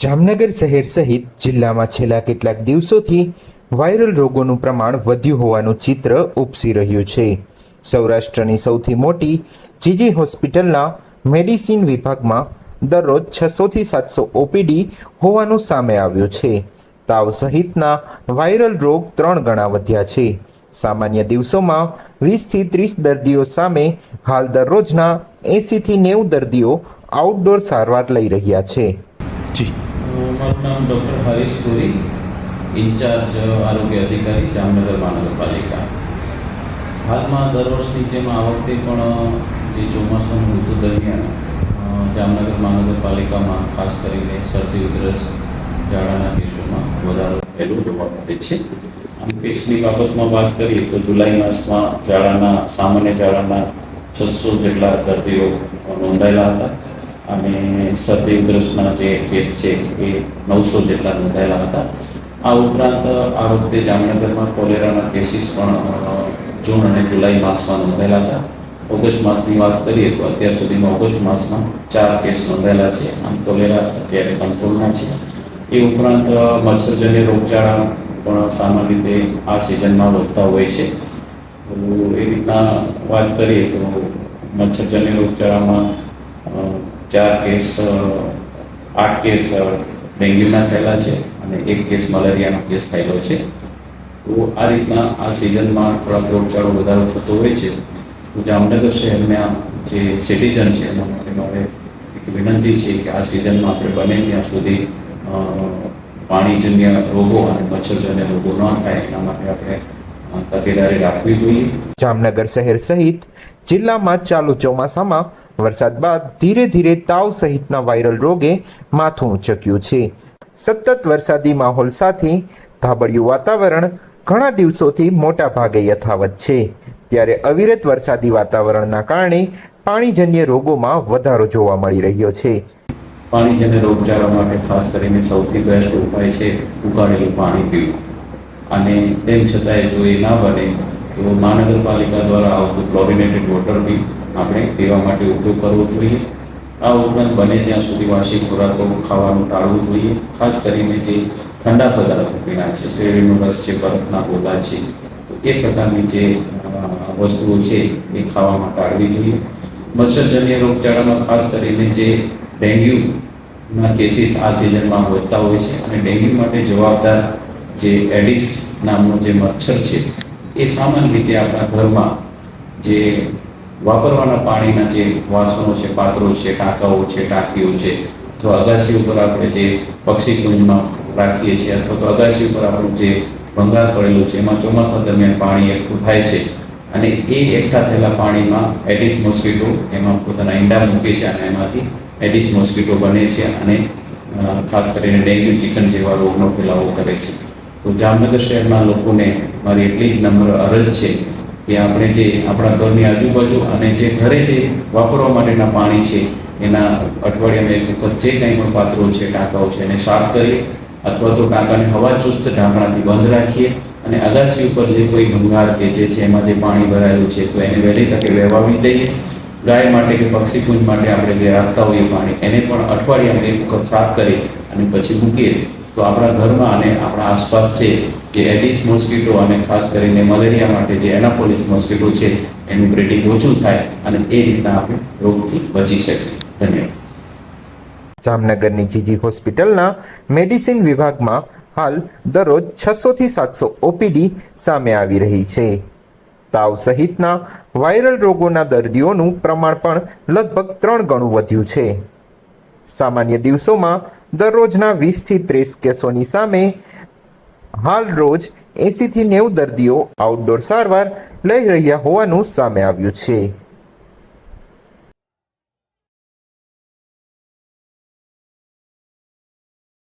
જામનગર શહેર સહિત જિલ્લામાં છેલ્લા કેટલાક દિવસોથી વાયરલ રોગોનું પ્રમાણ વધ્યું હોવાનું ચિત્ર ઉપસી રહ્યું છે. સૌરાષ્ટ્રની સૌથી મોટી જીજી હોસ્પિટલના મેડિસિન વિભાગમાં દરરોજ 600 થી 700 ઓપીડી હોવાનું સામે આવ્યું છે. તાવ સહિતના વાયરલ રોગ 3 ગણા વધ્યા છે. સામાન્ય દિવસોમાં 20 થી 30 દર્દીઓ સામે હાલ દરરોજના 80 થી 90 દર્દીઓ આઉટડોર સારવાર લઈ રહ્યા છે. મારું નામ ડૉક્ટર હરીશ પુરી, ઇન્ચાર્જ આરોગ્ય અધિકારી જામનગર મહાનગરપાલિકા. હાલમાં દર વર્ષની જેમ આ વખતે પણ જે ચોમાસાનું ઋતુ દરમિયાન જામનગર મહાનગરપાલિકામાં ખાસ કરીને શરદી ઉધરસ ઝાડાના કેસોમાં વધારો થયેલો જોવા મળે છે. આમ કેસની બાબતમાં વાત કરીએ તો જુલાઈ માસમાં સામાન્ય ઝાડાના 600 જેટલા દર્દીઓ નોંધાયેલા હતા અને શરદી ઉધરસના જે કેસ છે એ 900 જેટલા નોંધાયેલા હતા. આ ઉપરાંત આ વખતે જામનગરમાં કોલેરાના કેસીસ પણ જૂન અને જુલાઈ માસમાં નોંધાયેલા હતા. ઓગસ્ટ માસની વાત કરીએ તો અત્યાર સુધીમાં ઓગસ્ટ માસમાં 4 કેસ નોંધાયેલા છે. આમ કોલેરા અત્યારે કંટ્રોલમાં છે. એ ઉપરાંત મચ્છરજન્ય રોગચાળા પણ સામાન્ય રીતે આ સિઝનમાં વધતા હોય છે. તો એ રીતના વાત કરીએ તો મચ્છરજન્ય રોગચાળામાં 8 કેસ ડેન્ગ્યુના થયેલા છે અને 1 કેસ મલેરિયાનો કેસ થયેલો છે. તો આ રીતના આ સિઝનમાં થોડાક રોગચાળો વધારો થતો હોય છે. તો જામનગર શહેરના જે સિટીઝન છે એના માટે મારે એક વિનંતી છે કે આ સિઝનમાં આપણે બને ત્યાં સુધી પાણીજન્ય રોગો અને મચ્છરજન્ય રોગો ન થાય એના માટે આપણે તકેદારી રાખવી જોઈએ. જામનગર શહેર સહિત જિલ્લામાં ચાલુ ચોમાસામાં વરસાદ બાદ ધીરે ધીરે તાવ સહિતના વાયરલ રોગે માથું ઊંચક્યું છે. સતત વરસાદી માહોલ સાથે ધાબળિયું વાતાવરણ ઘણા દિવસોથી મોટા ભાગે યથાવત છે. ત્યારે અવિરત વરસાદી વાતાવરણના કારણે પાણીજન્ય રોગોમાં વધારો જોવા મળી રહ્યો છે. પાણીજન્ય રોગચાળા માટે ખાસ કરીને સૌથી બેસ્ટ ઉપાય છે ઉકાળેલું પાણી પીવું. અને તેમ છતાંય જો એ ના બને તો મહાનગરપાલિકા દ્વારા આવતું ક્લોરિનેટેડ વોટર બી આપણે પીવા માટે ઉપયોગ કરવો જોઈએ. આ ઉપરાંત બને ત્યાં સુધી વાસી ખોરાકો ખાવાનું ટાળવું જોઈએ. ખાસ કરીને જે ઠંડા પદાર્થો પીણા છે, શેરડીનો રસ છે, બરફના ગોળા છે, તો એ પ્રકારની જે વસ્તુઓ છે એ ખાવામાં ટાળવી જોઈએ. મચ્છરજન્ય રોગચાળામાં ખાસ કરીને જે ડેન્ગ્યુના કેસીસ આ સિઝનમાં વધતા હોય છે અને ડેન્ગ્યુ માટે જવાબદાર જે એડિસ નામનો જે મચ્છર છે એ સામાન્ય રીતે આપણા ઘરમાં જે વાપરવાના પાણીના જે વાસણો છે, પાત્રો છે, ટાંકાઓ છે, ટાંકીઓ છે, અથવા અગાસી ઉપર આપણે જે પક્ષી કુંજમાં રાખીએ છીએ અથવા તો અગાસી ઉપર આપણું જે ભંગાર પડેલું છે એમાં ચોમાસા દરમિયાન પાણી એકઠું થાય છે અને એ એકઠા થયેલા પાણીમાં એડિસ મોસ્કીટો એમાં પોતાના ઈંડા મૂકે છે અને એમાંથી એડિસ મોસ્કીટો બને છે અને ખાસ કરીને ડેન્ગ્યુ, ચિકન જેવા રોગનો ફેલાવો કરે છે. તો જામનગર શહેરના લોકોને મારી એટલી જ નમ્ર અરજ છે કે આપણે જે આપણા ઘરની આજુબાજુ અને જે ઘરે જે વાપરવા માટેના પાણી છે એના અઠવાડિયામાં એક વખત જે કંઈ પણ પાત્રો છે, ટાંકાઓ છે એને સાફ કરીએ અથવા તો ટાંકાને હવાચુસ્ત ઢાંકણાથી બંધ રાખીએ અને અગાસી ઉપર જે કોઈ ભંગાર કે જે છે એમાં જે પાણી ભરાયેલું છે તો એને વહેલી તકે વહેવાવી દઈએ. ગાય માટે કે પક્ષી કુંજ માટે આપણે જે રાખતા હોઈએ પાણી એને પણ અઠવાડિયામાં એક વખત સાફ કરી અને પછી મૂકીએ તો આપણા ઘરમાં અને આપણા આસપાસ છે જે એડિસ મોસ્કીટો અને ખાસ કરીને મલેરિયા માટે જે એનાપોલિસ મોસ્કીટો છે એનું બ્રીડિંગ ઓછું થાય અને એ રીતના આપણે રોગથી બચી શકીએ. ધન્યવાદ. જામનગરની જીજી હોસ્પિટલના મેડિસિન વિભાગમાં હાલ દરરોજ 600 થી 700 ઓપીડી સામે આવી રહી છે. તાવ સહિતના વાયરલ રોગોના દર્દીઓનું પ્રમાણ પણ લગભગ 3 ગણું વધ્યું છે. સામાન્ય દિવસોમાં દરરોજના 20 થી 30 કેસોની સામે હાલ રોજ 80 થી 90 દર્દીઓ આઉટડોર સારવાર લઈ રહ્યા હોવાનું સામે આવ્યું છે.